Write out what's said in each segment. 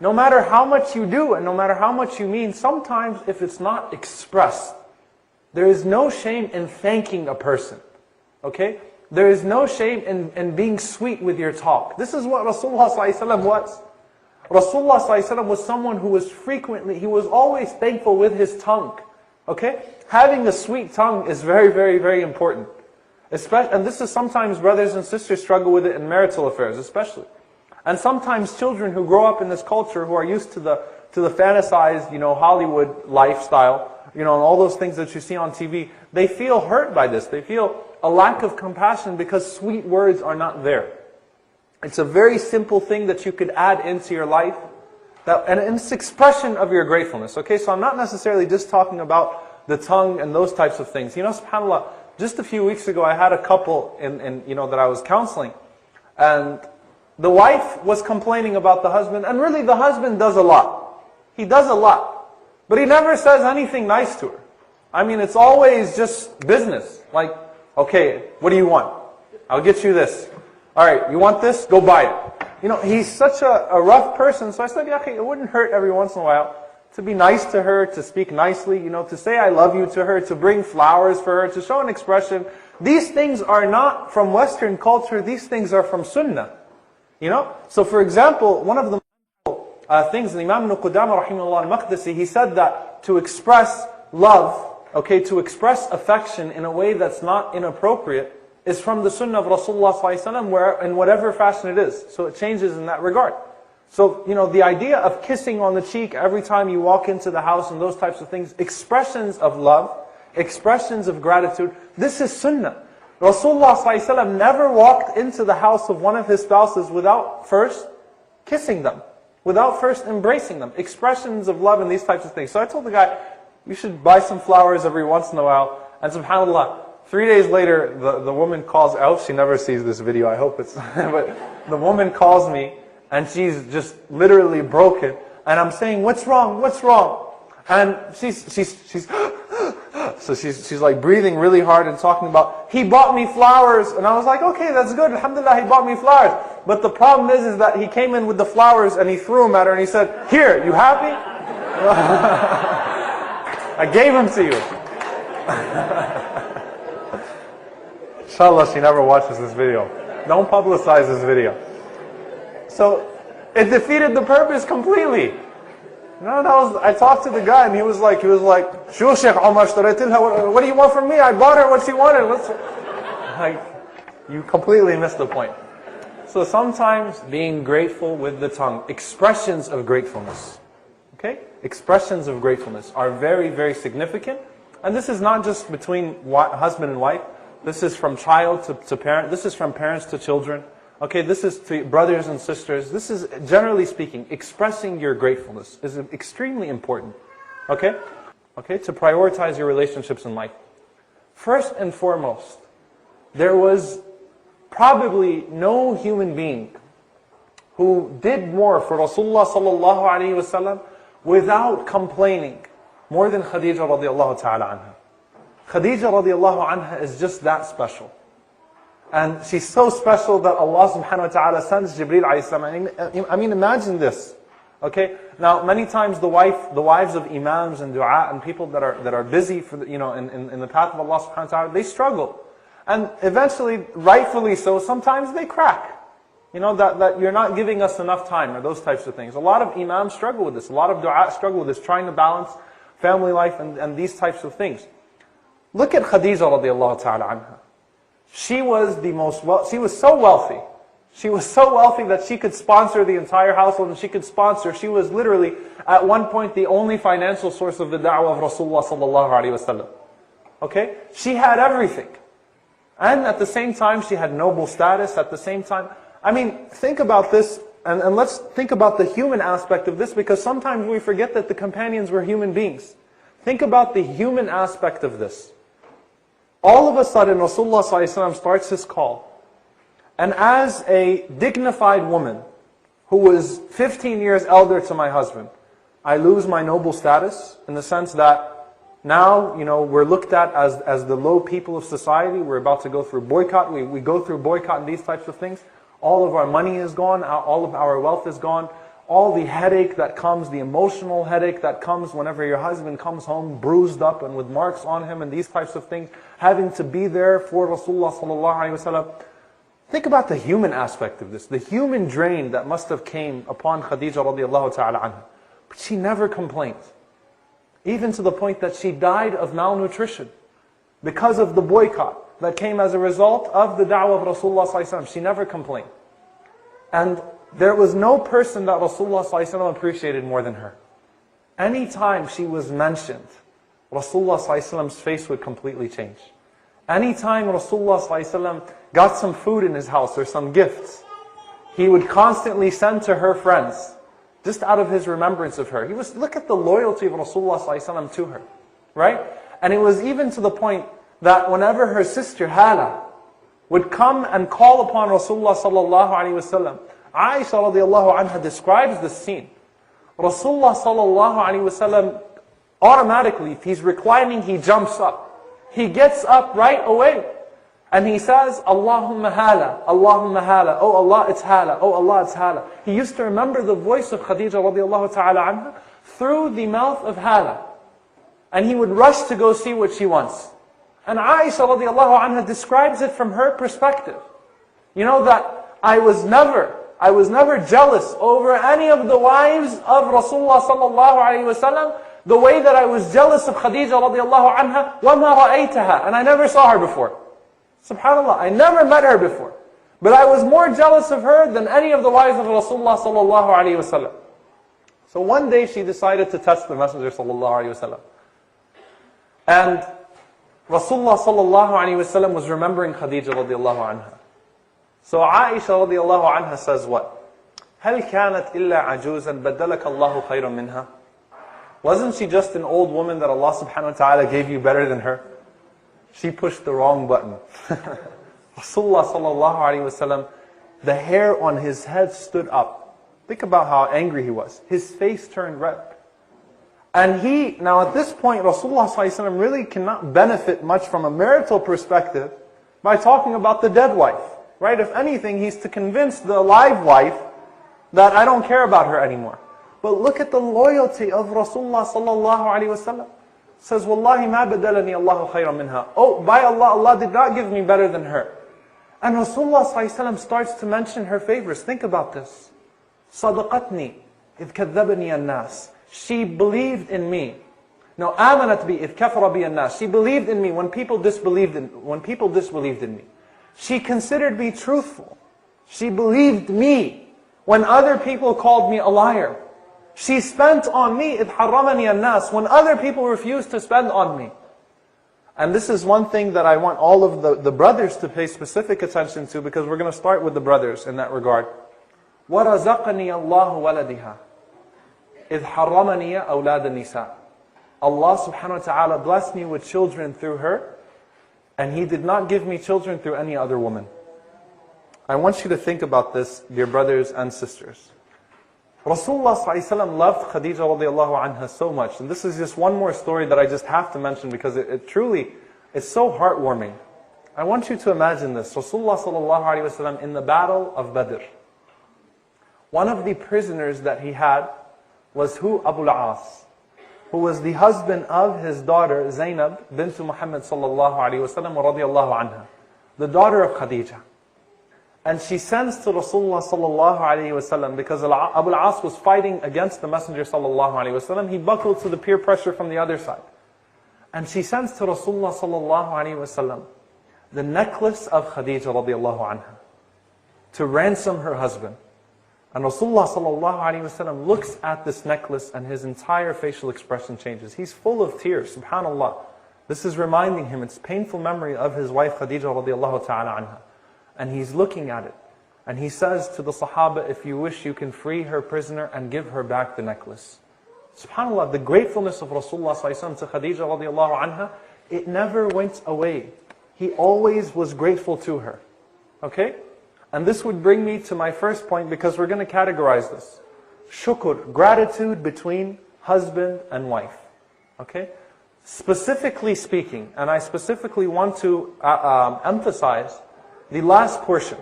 no matter how much you do and no matter how much you mean, sometimes if it's not expressed, there is no shame in thanking a person. Okay? There is no shame in being sweet with your talk. This is what Rasulullah ﷺ was. Rasulullah ﷺ was someone who was he was always thankful with his tongue. Okay? Having a sweet tongue is very, very, very important. And this is sometimes brothers and sisters struggle with it in marital affairs, especially. And sometimes children who grow up in this culture, who are used to the fantasized, Hollywood lifestyle, and all those things that you see on TV, they feel hurt by this. They feel a lack of compassion because sweet words are not there. It's a very simple thing that you could add into your life, and it's expression of your gratefulness. Okay, so I'm not necessarily just talking about the tongue and those types of things. SubhanAllah, just a few weeks ago, I had a couple that I was counseling, and the wife was complaining about the husband, and really the husband does a lot. He does a lot, but he never says anything nice to her. I mean, it's always just business. Like, okay, what do you want? I'll get you this. All right, you want this? Go buy it. He's such a rough person, so I said, yeah, okay, it wouldn't hurt every once in a while to be nice to her, to speak nicely, to say I love you to her, to bring flowers for her, to show an expression. These things are not from Western culture, these things are from Sunnah. So for example, one of the things, Imam Ibn Qudama rahimahullah al-Maqdisi, he said that to express love, okay, to express affection in a way that's not inappropriate, is from the Sunnah of Rasulullah ﷺ, where in whatever fashion it is. So it changes in that regard. So, the idea of kissing on the cheek every time you walk into the house and those types of things, expressions of love, expressions of gratitude, this is Sunnah. Rasulullah ﷺ never walked into the house of one of his spouses without first kissing them, without first embracing them. Expressions of love and these types of things. So I told the guy, you should buy some flowers every once in a while. And subhanAllah, 3 days later, the woman calls, I hope she never sees this video, I hope it's, but the woman calls me, and she's just literally broken. And I'm saying, what's wrong? What's wrong? And she's like breathing really hard and talking about, he bought me flowers. And I was like, okay, that's good. Alhamdulillah, he bought me flowers. But the problem is that he came in with the flowers and he threw them at her and he said, here, you happy? I gave them to you. Inshallah, she never watches this video. Don't publicize this video. So, it defeated the purpose completely. I talked to the guy and he was like, Shoo Sheikh Omar, what do you want from me? I bought her what she wanted. You completely missed the point. So sometimes being grateful with the tongue, expressions of gratefulness, okay? Expressions of gratefulness are very, very significant. And this is not just between husband and wife. This is from child to parent. This is from parents to children. Okay, this is to brothers and sisters. This is, generally speaking, expressing your gratefulness is extremely important. Okay? Okay, to prioritize your relationships in life. First and foremost, there was probably no human being who did more for Rasulullah sallallahu alaihi wasallam without complaining more than Khadijah radiallahu ta'ala anha. Khadijah radiallahu anha is just that special. And she's so special that Allah subhanahu wa ta'ala sends Jibreel alayhi salam. I mean, imagine this. Okay? Now, many times the wives of imams and dua and people that are busy for in the path of Allah subhanahu wa ta'ala, they struggle. And eventually, rightfully so, sometimes they crack. That you're not giving us enough time, or those types of things. A lot of imams struggle with this. A lot of dua struggle with this, trying to balance family life and these types of things. Look at Khadijah radiallahu ta'ala anha. She was she was so wealthy. She was so wealthy that she could sponsor the entire household, and she was literally, at one point, the only financial source of the da'wah of Rasulullah sallallahu alaihi wasallam. Okay? She had everything. And at the same time, she had noble status. At the same time, I mean, think about this, and let's think about the human aspect of this, because sometimes we forget that the companions were human beings. Think about the human aspect of this. All of a sudden, Rasulullah ﷺ starts his call. And as a dignified woman, who was 15 years elder to my husband, I lose my noble status, in the sense that now, we're looked at as the low people of society. We're about to go through boycott. We go through boycott and these types of things. All of our money is gone. All of our wealth is gone. all the headache that comes, the emotional headache that comes whenever your husband comes home bruised up and with marks on him and these types of things, having to be there for Rasulullah sallallahu alaihi wasallam. Think about the human aspect of this, the human drain that must have came upon Khadijah radiallahu ta'ala anha. But she never complained. Even to the point that she died of malnutrition because of the boycott that came as a result of the da'wah of Rasulullah sallallahu alaihi wasallam. She never complained. And there was no person that Rasulullah sallallahu alaihi wasallam appreciated more than her. Anytime she was mentioned, Rasulullah sallallahu alaihi wasallam's face would completely change. Anytime Rasulullah sallallahu alaihi wasallam got some food in his house or some gifts, he would constantly send to her friends, just out of his remembrance of her. Look at the loyalty of Rasulullah sallallahu alaihi wasallam to her, right? And it was even to the point that whenever her sister Hala would come and call upon Rasulullah sallallahu alaihi wasallam, Aisha radiallahu anha describes the scene. Rasulullah sallallahu alaihi wasallam automatically, if he's reclining, he jumps up. He gets up right away. And he says, Allahumma hala, Allahumma hala. Oh Allah, it's hala. Oh Allah, it's hala. He used to remember the voice of Khadijah radiallahu ta'ala anha through the mouth of hala. And he would rush to go see what she wants. And Aisha radiallahu anha describes it from her perspective. You know that I was never jealous over any of the wives of Rasulullah sallallahu alayhi wasallam the way that I was jealous of Khadijah radiallahu anha, وَمَا رَأَيْتَهَا, and I never saw her before. SubhanAllah, I never met her before. But I was more jealous of her than any of the wives of Rasulullah sallallahu alayhi wasallam. So one day she decided to test the Messenger sallallahu alayhi wasallam. And Rasulullah sallallahu alayhi wasallam was remembering Khadijah radiallahu anha. So Aisha radiallahu anha says what? هَلْ كَانَتْ إِلَّا عَجُوزًا بَدَّلَكَ اللَّهُ خَيْرًا مِنْهَا. Wasn't she just an old woman that Allah subhanahu wa ta'ala gave you better than her? She pushed the wrong button. Rasulullah sallallahu alayhi wasallam, the hair on his head stood up. Think about how angry he was. His face turned red. And now at this point, Rasulullah sallallahu alayhi wasallam really cannot benefit much from a marital perspective by talking about the dead wife. Right? If anything, he's to convince the alive wife that I don't care about her anymore. But look at the loyalty of Rasulullah sallallahu alaihi wasallam. Says, Wallahi ma badalani Allahu khayran minha. Oh, by Allah, Allah did not give me better than her. And Rasulullah sallallahu alaihi wasallam starts to mention her favors. Think about this. Sadaqatni idh kadhabani an-nas. She believed in me. No, amanat bi idh kafara bi an-nas. She believed in me when people disbelieved in me. She considered me truthful. She believed me when other people called me a liar. She spent on me, إِذْ حَرَّمَنِي النَّاسِ, when other people refused to spend on me. And this is one thing that I want all of the brothers to pay specific attention to, because we're going to start with the brothers in that regard. وَرَزَقَنِي اللَّهُ وَلَدِهَا إِذْ حَرَّمَنِي أَوْلَادَ النِّسَاءِ. Allah subhanahu wa ta'ala blessed me with children through her, and He did not give me children through any other woman. I want you to think about this, dear brothers and sisters. Rasulullah ﷺ loved Khadijah radiallahu anha so much. And this is just one more story that I just have to mention because it truly is so heartwarming. I want you to imagine this. Rasulullah ﷺ in the battle of Badr. One of the prisoners that he had was who? Abu al-As, who was the husband of his daughter Zainab bint Muhammad sallallahu alayhi wasallam radiallahu anha, the daughter of Khadijah. And she sends to Rasulullah sallallahu alayhi wasallam, because Abu al-As was fighting against the Messenger sallallahu alayhi wasallam. He buckled to the peer pressure from the other side. And she sends to Rasulullah sallallahu alayhi wasallam the necklace of Khadijah radiallahu anha to ransom her husband. And Rasulullah sallallahu alayhi wasallam looks at this necklace and his entire facial expression changes. He's full of tears, subhanallah. This is reminding him, it's painful memory of his wife Khadijah radiallahu ta'ala anha. And he's looking at it. And he says to the Sahaba, if you wish, you can free her prisoner and give her back the necklace. SubhanAllah, the gratefulness of Rasulullah to Khadijah radiallahu anha, it never went away. He always was grateful to her. Okay? And this would bring me to my first point, because we're going to categorize this. Shukr, gratitude between husband and wife. Okay? Specifically speaking, and I specifically want to emphasize the last portion,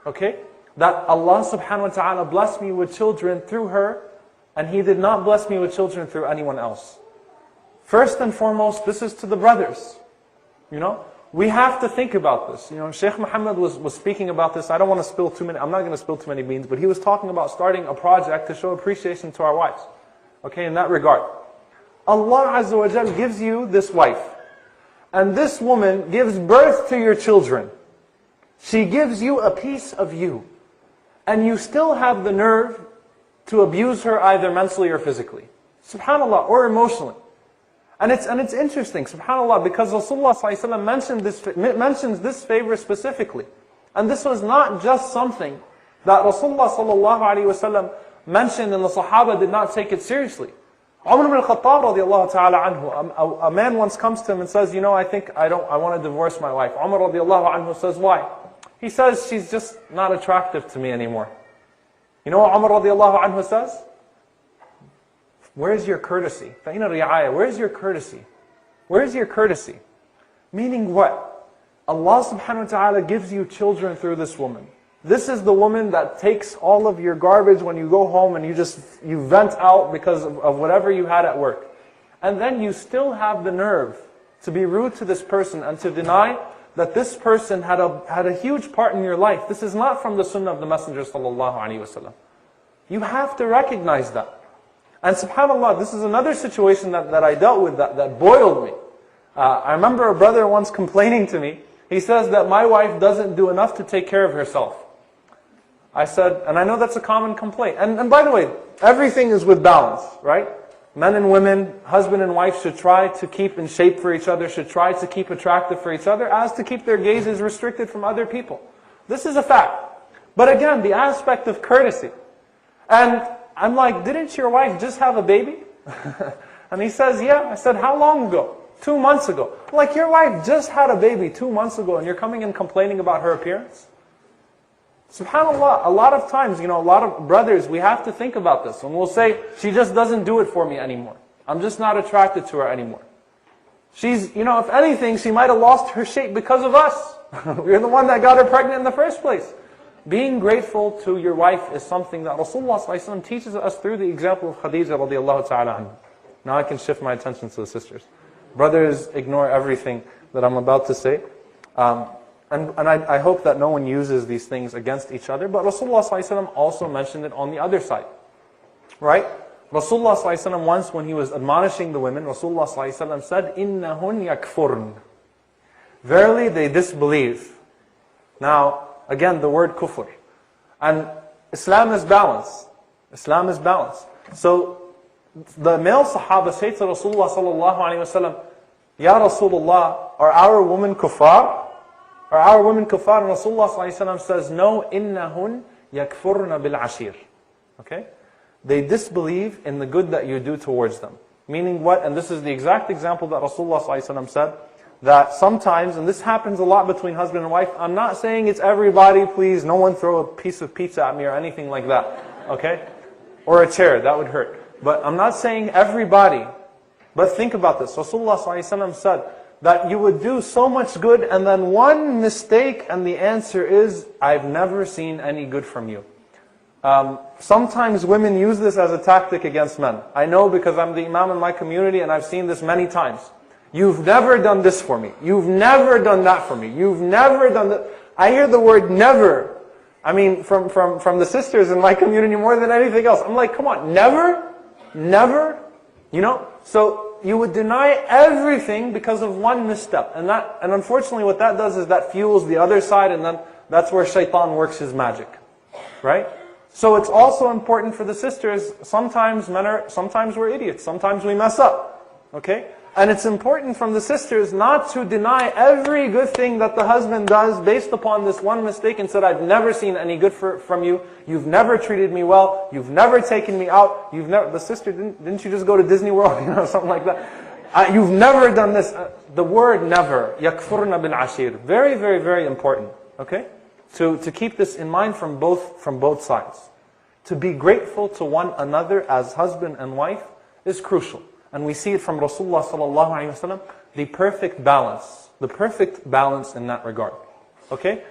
okay? that Allah subhanahu wa ta'ala blessed me with children through her, and He did not bless me with children through anyone else. First and foremost, this is to the brothers. We have to think about this. Shaykh Muhammad was speaking about this. I don't want to spill too many, I'm not going to spill too many beans, but he was talking about starting a project to show appreciation to our wives. Okay, in that regard. Allah Azza wa Jal gives you this wife. And this woman gives birth to your children. She gives you a piece of you. And you still have the nerve to abuse her either mentally or physically. SubhanAllah, or emotionally. And it's interesting, SubhanAllah, because Rasulullah ﷺ mentions this favor specifically. And this was not just something that Rasulullah ﷺ mentioned and the Sahaba did not take it seriously. Umar ibn al-Khattab radiallahu ta'ala anhu, a man once comes to him and says, I want to divorce my wife. Umar radiallahu anhu says, why? He says, she's just not attractive to me anymore. You know what Umar radiallahu anhu says? Where's your courtesy? فَإِنَ الرِّعَايَةِ, where's your courtesy? Where's your courtesy? Meaning what? Allah subhanahu wa ta'ala gives you children through this woman. This is the woman that takes all of your garbage when you go home and you vent out because of whatever you had at work. And then you still have the nerve to be rude to this person and to deny that this person had a huge part in your life. This is not from the sunnah of the Messenger sallallahu alaihi wasallam. You have to recognize that. And subhanAllah, this is another situation that I dealt with that boiled me. I remember a brother once complaining to me. He says that my wife doesn't do enough to take care of herself. I said, and I know that's a common complaint. And by the way, everything is with balance, right? Men and women, husband and wife should try to keep in shape for each other, should try to keep attractive for each other, as to keep their gazes restricted from other people. This is a fact. But again, the aspect of courtesy. And I'm like, didn't your wife just have a baby? And he says, yeah. I said, how long ago? 2 months ago. I'm like, your wife just had a baby 2 months ago and you're coming and complaining about her appearance? SubhanAllah, a lot of times, a lot of brothers, we have to think about this. And we'll say, she just doesn't do it for me anymore. I'm just not attracted to her anymore. She's, if anything, she might have lost her shape because of us. We're the one that got her pregnant in the first place. Being grateful to your wife is something that Rasulullah ﷺ teaches us through the example of Khadijah radiallahu ta'ala anha. Now I can shift my attention to the sisters. Brothers, ignore everything that I'm about to say. And I hope that no one uses these things against each other. But Rasulullah ﷺ also mentioned it on the other side. Right? Rasulullah ﷺ once when he was admonishing the women, Rasulullah ﷺ said, إِنَّهُنْ يَكْفُرْنَ. Verily they disbelieve. Now, again, the word kufr. And Islam is balance. Islam is balance. So, the male Sahaba say to Rasulullah sallallahu alayhi wa sallam, Ya Rasulullah, are our women kuffar? Are our women kuffar? And Rasulullah sallallahu alayhi wa sallam says, no, innahun yakfurna bil ashir. Okay? They disbelieve in the good that you do towards them. Meaning what? And this is the exact example that Rasulullah sallallahu alayhi wa sallam said, that sometimes, and this happens a lot between husband and wife, I'm not saying it's everybody, please, no one throw a piece of pizza at me or anything like that, okay? Or a chair, that would hurt. But I'm not saying everybody, but think about this. Rasulullah ﷺ said that you would do so much good and then one mistake and the answer is, I've never seen any good from you. Sometimes women use this as a tactic against men. I know because I'm the imam in my community and I've seen this many times. You've never done this for me. You've never done that for me. You've never done that. I hear the word never. I mean, from the sisters in my community more than anything else. I'm like, come on, never? Never? So you would deny everything because of one misstep. And unfortunately what that does is that fuels the other side and then that's where shaitan works his magic. Right? So it's also important for the sisters, sometimes we're idiots, sometimes we mess up. Okay? And it's important from the sisters not to deny every good thing that the husband does based upon this one mistake and said, I've never seen any good from you. You've never treated me well. You've never taken me out. The sister, didn't you just go to Disney World? Something like that. You've never done this. The word never, yakfurna bil ashir. Very, very, very important. Okay? To keep this in mind from both sides. To be grateful to one another as husband and wife is crucial. And we see it from Rasulullah sallallahu alaihi wasallam, the perfect balance in that regard. Okay?